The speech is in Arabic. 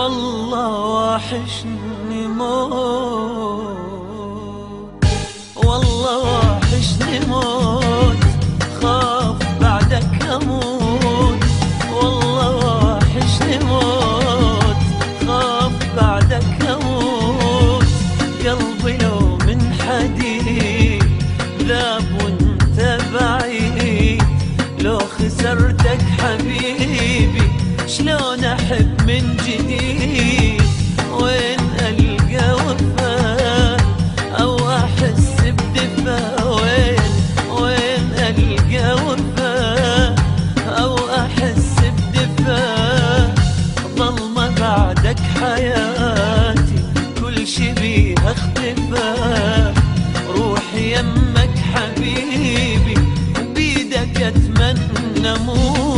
والله وحشني موت، والله وحشني موت، خاف بعدك اموت. والله وحشني موت، خاف بعدك اموت. قلبي لو من حديد ذاب وانت بعيد، لو خسرتك حبيبي شلون احب من جديد؟ وين القى وفاء او احس بدفاء؟ وين القى وفاء او احس بدفاء؟ ظلمة بعدك حياتي كل شي بيها اختفاء. روحي يمك حبيبي وبيدك اتمنى موت.